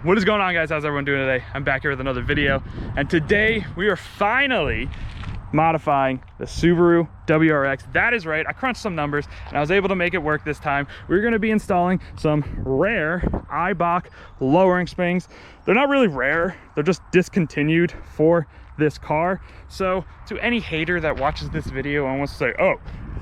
What is going on, guys? How's everyone doing today? I'm back here with another video, and today we are finally modifying the Subaru WRX. That is right, I crunched some numbers and I was able to make it work this time. We're going to be installing some rare Eibach lowering springs. They're not really rare, they're just discontinued for this car. So to any hater that watches this video and wants to say, oh,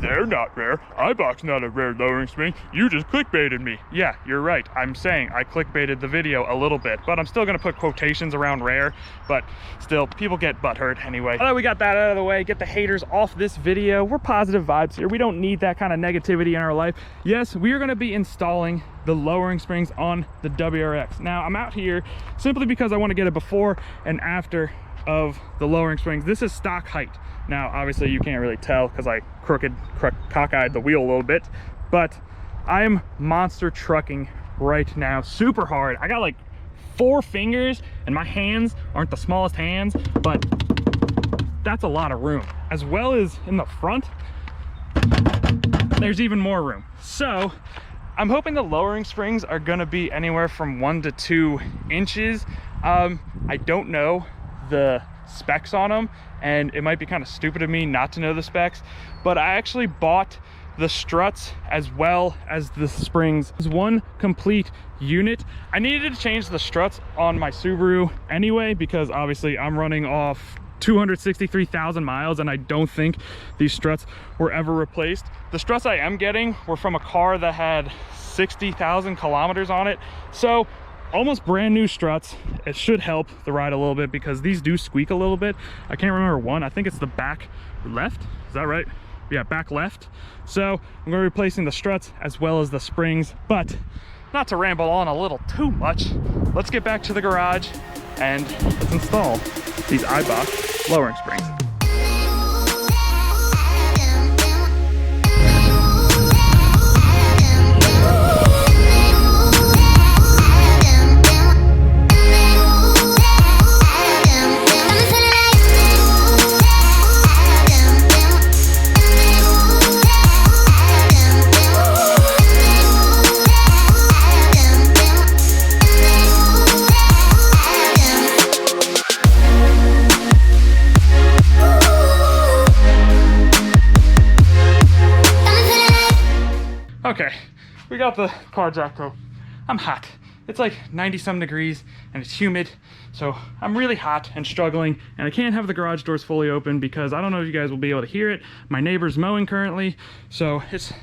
they're not rare, Eibach's not a rare lowering spring, you just clickbaited me. Yeah, you're right, I'm saying I clickbaited the video a little bit, but I'm still going to put quotations around rare, but still, people get butthurt anyway. Now that we got that out of the way, get the haters off this video. We're positive vibes here. We don't need that kind of negativity in our life. Yes, we are going to be installing the lowering springs on the WRX. Now, I'm out here simply because I want to get a before and after of the lowering springs. This is stock height. Now, obviously you can't really tell because I cockeyed the wheel a little bit, but I am monster trucking right now, super hard. I got like 4 fingers and my hands aren't the smallest hands, but that's a lot of room. As well as in the front, there's even more room. So I'm hoping the lowering springs are gonna be anywhere from 1 to 2 inches. I don't know the specs on them, and it might be kind of stupid of me not to know the specs, but I actually bought the struts as well as the springs as one complete unit. I needed to change the struts on my Subaru anyway, because obviously I'm running off 263,000 miles and I don't think these struts were ever replaced. The struts I am getting were from a car that had 60,000 kilometers on it, so almost brand new struts. It should help the ride a little bit because these do squeak a little bit. I can't remember one. I think it's the back left. Is that right? Yeah, back left. So I'm going to be replacing the struts as well as the springs, but not to ramble on a little too much, let's get back to the garage and let's install these Eibach lowering springs. Okay, we got the car jacked up. I'm hot. It's like 90 some degrees and it's humid, so I'm really hot and struggling, and I can't have the garage doors fully open because I don't know if you guys will be able to hear it. My neighbor's mowing currently, so it's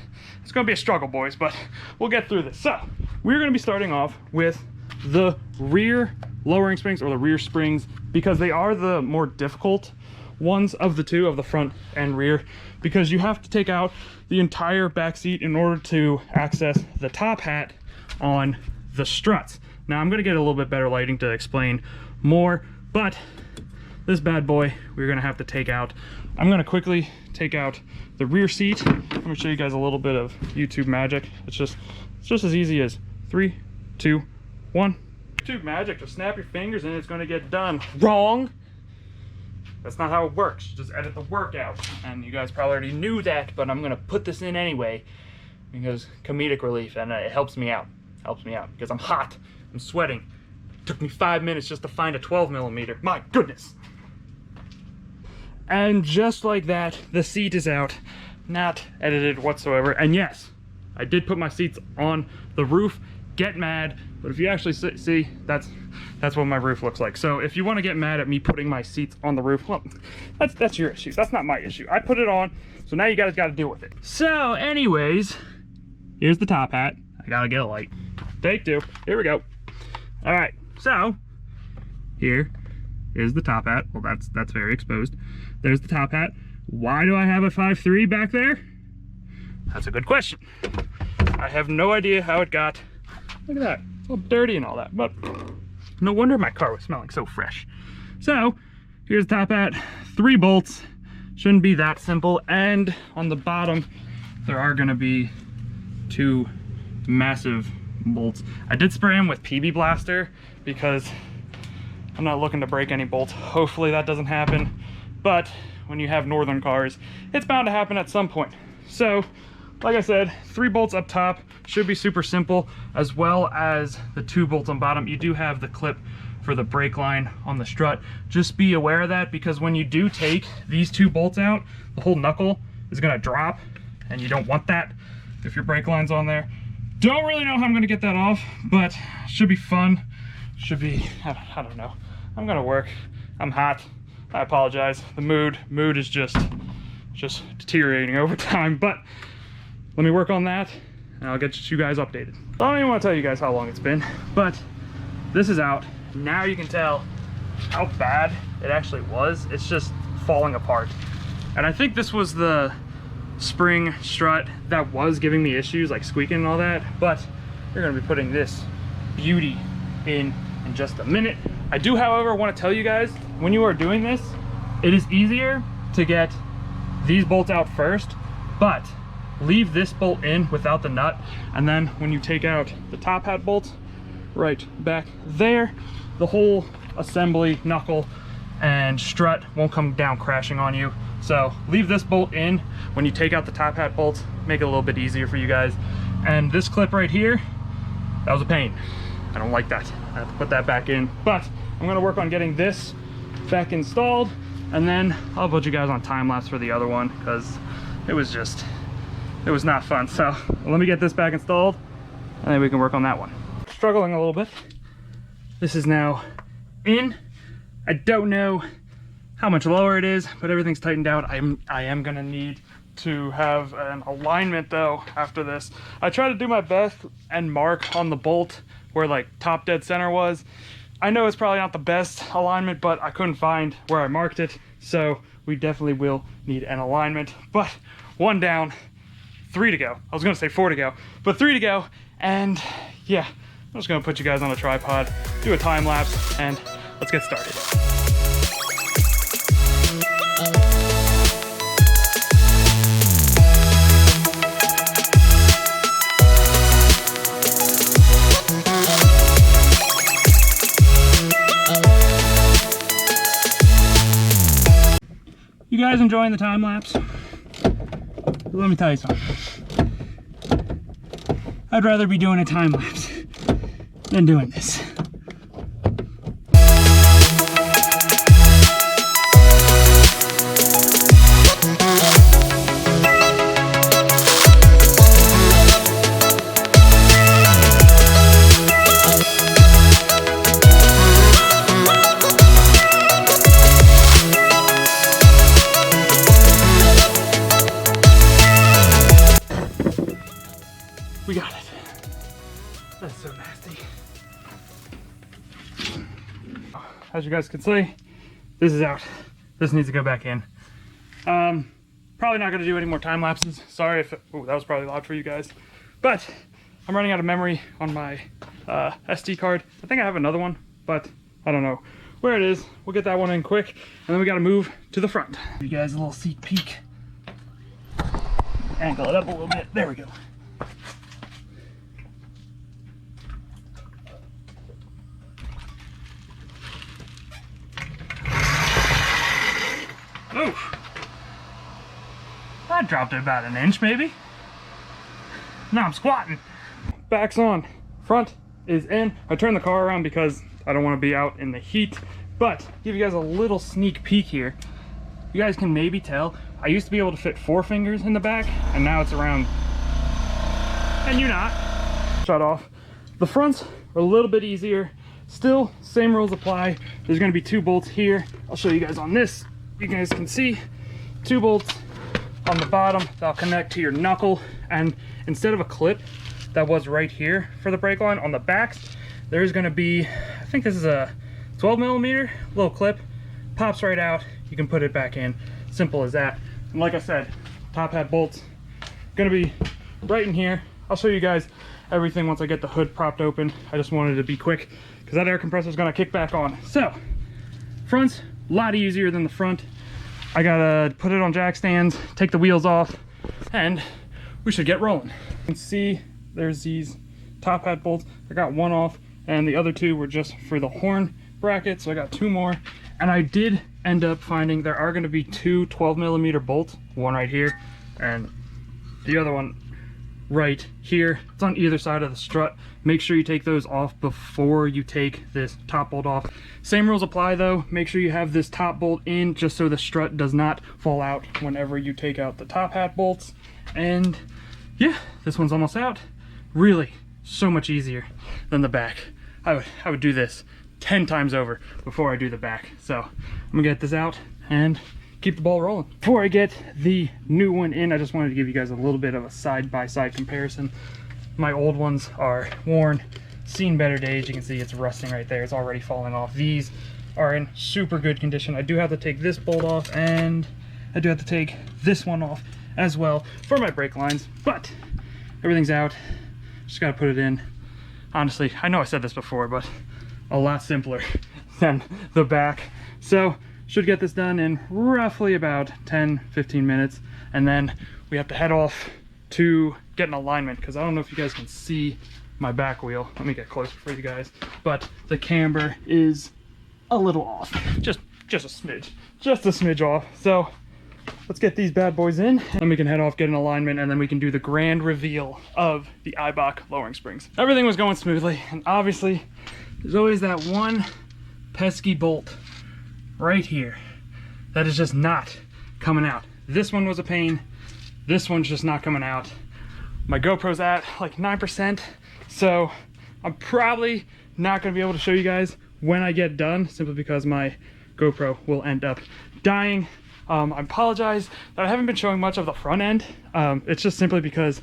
gonna be a struggle, boys, but we'll get through this. So we're gonna be starting off with the rear lowering springs, or the rear springs, because they are the more difficult ones of the two, of the front and rear, because you have to take out the entire back seat in order to access the top hat on the struts. Now I'm going to get a little bit better lighting to explain more, but this bad boy we're going to have to take out. I'm going to quickly take out the rear seat. Let me show you guys a little bit of YouTube magic. It's just as easy as 3, 2, 1. YouTube magic, just snap your fingers and it's going to get done. Wrong. That's not how it works. Just edit the workout. And you guys probably already knew that, but I'm gonna put this in anyway because comedic relief, and it helps me out. Helps me out because I'm hot, I'm sweating. It took me 5 minutes just to find a 12mm. My goodness. And just like that, the seat is out. Not edited whatsoever. And yes, I did put my seats on the roof. Get mad, but if you actually see, that's what my roof looks like. So if you want to get mad at me putting my seats on the roof, well, that's your issue. That's not my issue. I put it on, so now you guys got to deal with it. So anyways, here's the top hat. I gotta get a light. Take 2. Here we go. All right, so here is the top hat. Well, that's very exposed. There's the top hat. Why do I have a 5.3 back there? That's a good question. I have no idea how it got. Look at that, it's all dirty and all that, but no wonder my car was smelling so fresh. So here's the top hat, 3 bolts, shouldn't be that simple, and on the bottom there are gonna be 2 massive bolts. I did spray them with PB Blaster because I'm not looking to break any bolts. Hopefully that doesn't happen, but when you have northern cars, it's bound to happen at some point. So like I said, 3 bolts up top, should be super simple, as well as the 2 bolts on bottom. You do have the clip for the brake line on the strut. Just be aware of that, because when you do take these 2 bolts out, the whole knuckle is gonna drop, and you don't want that if your brake line's on there. Don't really know how I'm gonna get that off, but should be fun. Should be, I don't know. I'm gonna work. I'm hot. I apologize. The mood is just deteriorating over time, but let me work on that and I'll get you guys updated. I don't even want to tell you guys how long it's been, but this is out. Now you can tell how bad it actually was. It's just falling apart. And I think this was the spring strut that was giving me issues, like squeaking and all that, but you're gonna be putting this beauty in just a minute. I do, however, want to tell you guys, when you are doing this, it is easier to get these bolts out first, but leave this bolt in without the nut, and then when you take out the top hat bolts right back there, the whole assembly, knuckle and strut won't come down crashing on you. So leave this bolt in when you take out the top hat bolts, make it a little bit easier for you guys. And this clip right here, that was a pain. I don't like that. I have to put that back in, but I'm gonna work on getting this back installed, and then I'll put you guys on time lapse for the other one, because it was not fun. So let me get this back installed and then we can work on that one. Struggling a little bit. This is now in. I don't know how much lower it is, but everything's tightened out. I am gonna need to have an alignment though after this. I try to do my best and mark on the bolt where like top dead center was. I know it's probably not the best alignment, but I couldn't find where I marked it, so we definitely will need an alignment. But 1 down, 3 to go. I was gonna say 4 to go, but 3 to go. And yeah, I'm just gonna put you guys on a tripod, do a time lapse, and let's get started. You guys enjoying the time lapse? Let me tell you something. I'd rather be doing a time lapse than doing this. We got it. That's so nasty. As you guys can see, this is out. This needs to go back in. Probably not gonna do any more time lapses. Sorry if, that was probably loud for you guys. But I'm running out of memory on my SD card. I think I have another one, but I don't know where it is. We'll get that one in quick, and then we gotta move to the front. Give you guys a little sneak peek. Angle it up a little bit. There we go. Oof. I dropped it about 1 inch maybe. Now I'm squatting. Back's on. Front is in. I turned the car around because I don't want to be out in the heat, but give you guys a little sneak peek here. You guys can maybe tell I used to be able to fit 4 fingers in the back, and now it's around, and you're not. Shut off. The fronts are a little bit easier. Still, same rules apply. There's going to be 2 bolts here. I'll show you guys on this. You guys can see 2 bolts on the bottom that'll connect to your knuckle, and instead of a clip that was right here for the brake line on the backs, there's going to be, I think this is a 12mm little clip, pops right out. You can put it back in. Simple as that. And like I said, top hat bolts gonna be right in here. I'll show you guys everything once I get the hood propped open. I just wanted to be quick because that air compressor is gonna kick back on. So front's a lot easier than the front. I gotta put it on jack stands, take the wheels off, and we should get rolling. You can see there's these top hat bolts. I got 1 off, and the other 2 were just for the horn bracket, so I got 2 more. And I did end up finding there are going to be 2 12mm bolts, one right here and the other one right here. It's on either side of the strut. Make sure you take those off before you take this top bolt off. Same rules apply though. Make sure you have this top bolt in just so the strut does not fall out whenever you take out the top hat bolts. And yeah, this one's almost out. Really so much easier than the back. I would do this 10 times over before I do the back. So I'm gonna get this out and keep the ball rolling. Before I get the new one in, I just wanted to give you guys a little bit of a side-by-side comparison. My old ones are worn, seen better days. You can see it's rusting right there. It's already falling off. These are in super good condition. I do have to take this bolt off, and I do have to take this one off as well for my brake lines, but everything's out. Just gotta put it in. Honestly, I know I said this before, but a lot simpler than the back. So should get this done in roughly about 10-15 minutes, and then we have to head off to get an alignment, because I don't know if you guys can see my back wheel. Let me get closer for you guys, but the camber is a little off, just a smidge off. So let's get these bad boys in, and we can head off, get an alignment, and then we can do the grand reveal of the Eibach lowering springs. Everything was going smoothly, and obviously there's always that one pesky bolt right here that is just not coming out. This one was a pain. This one's just not coming out. My GoPro's at like 9%, so I'm probably not going to be able to show you guys when I get done, simply because my GoPro will end up dying. I apologize that I haven't been showing much of the front end. It's just simply because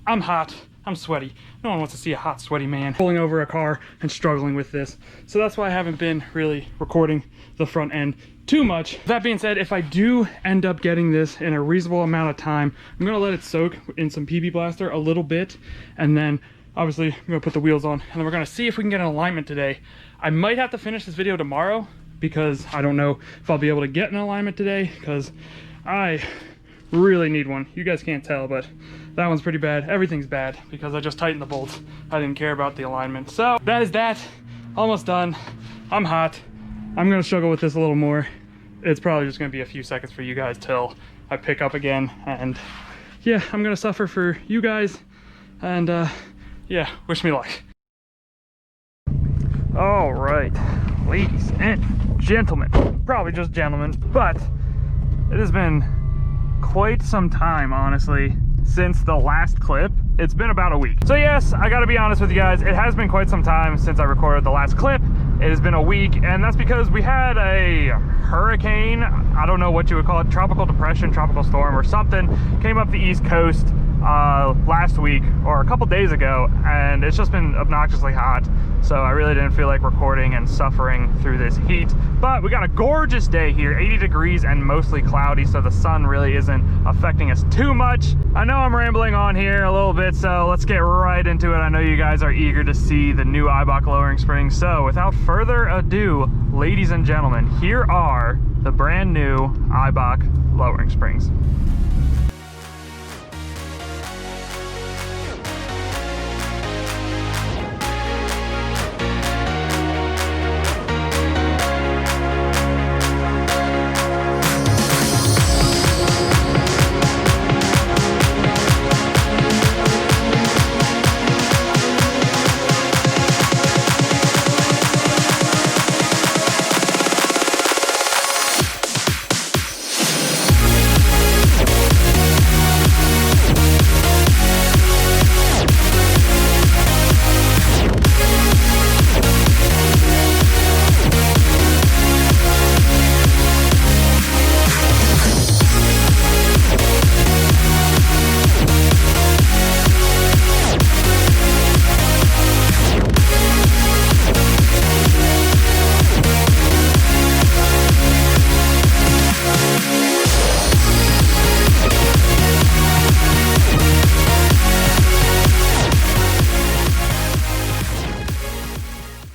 I'm hot, I'm sweaty. No one wants to see a hot, sweaty man pulling over a car and struggling with this. So that's why I haven't been really recording the front end too much. That being said, if I do end up getting this in a reasonable amount of time, I'm gonna let it soak in some PB Blaster a little bit, and then obviously I'm gonna put the wheels on, and then we're gonna see if we can get an alignment today. I might have to finish this video tomorrow, because I don't know if I'll be able to get an alignment today, because I really need one. You guys can't tell, but that one's pretty bad. Everything's bad because I just tightened the bolts. I didn't care about the alignment. So that is that. Almost done. I'm hot. I'm gonna struggle with this a little more. It's probably just gonna be a few seconds for you guys till I pick up again. And yeah, I'm gonna suffer for you guys. And yeah, wish me luck. All right, ladies and gentlemen, probably just gentlemen, but it has been quite some time, honestly, since the last clip. It's been about a week. So yes, I gotta be honest with you guys, it has been quite some time since I recorded the last clip. It has been a week, and that's because we had a hurricane, I don't know what you would call it, tropical depression, tropical storm or something, came up the East Coast last week or a couple days ago, and it's just been obnoxiously hot. So I really didn't feel like recording and suffering through this heat. But we got a gorgeous day here, 80 degrees and mostly cloudy, so the sun really isn't affecting us too much. I know I'm rambling on here a little bit, so let's get right into it. I know you guys are eager to see the new Eibach lowering springs. So without further ado, ladies and gentlemen, here are the brand new Eibach lowering springs.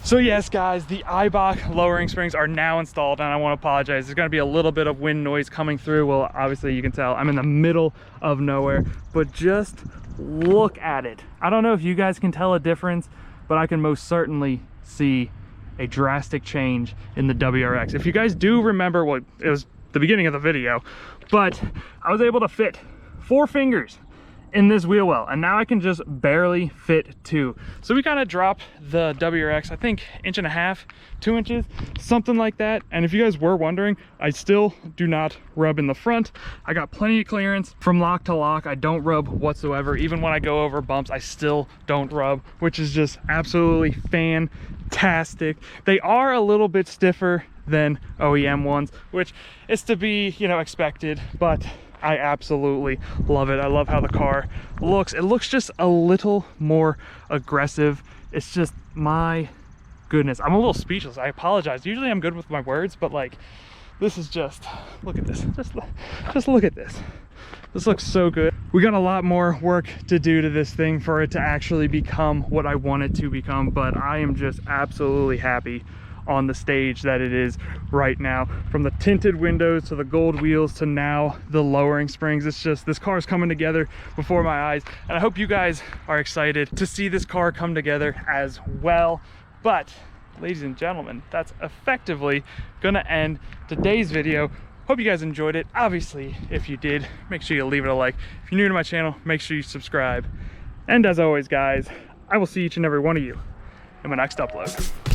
So yes guys, the Eibach lowering springs are now installed, and I want to apologize. There's going to be a little bit of wind noise coming through. Well, obviously you can tell I'm in the middle of nowhere, but just look at it. I don't know if you guys can tell a difference, but I can most certainly see a drastic change in the WRX. If you guys do remember, well, it was the beginning of the video, but I was able to fit 4 fingers in this wheel well, and now I can just barely fit 2. So we kind of dropped the WRX, I think 1.5 inches, 2 inches, something like that. And if you guys were wondering, I still do not rub in the front. I got plenty of clearance from lock to lock. I don't rub whatsoever. Even when I go over bumps, I still don't rub, which is just absolutely fantastic. They are a little bit stiffer than OEM ones, which is to be, you know, expected, but I absolutely love it. I love how the car looks. It looks just a little more aggressive. It's just, my goodness, I'm a little speechless. I apologize. Usually I'm good with my words, but like, this is just, look at this. Just look at this. This looks so good. We got a lot more work to do to this thing for it to actually become what I want it to become, but I am just absolutely happy on the stage that it is right now. From the tinted windows to the gold wheels to now the lowering springs, it's just, this car is coming together before my eyes, and I hope you guys are excited to see this car come together as well. But ladies and gentlemen, that's effectively gonna end today's video. Hope you guys enjoyed it. Obviously, if you did, make sure you leave it a like. If you're new to my channel, make sure you subscribe, and as always guys, I will see each and every one of you in my next upload.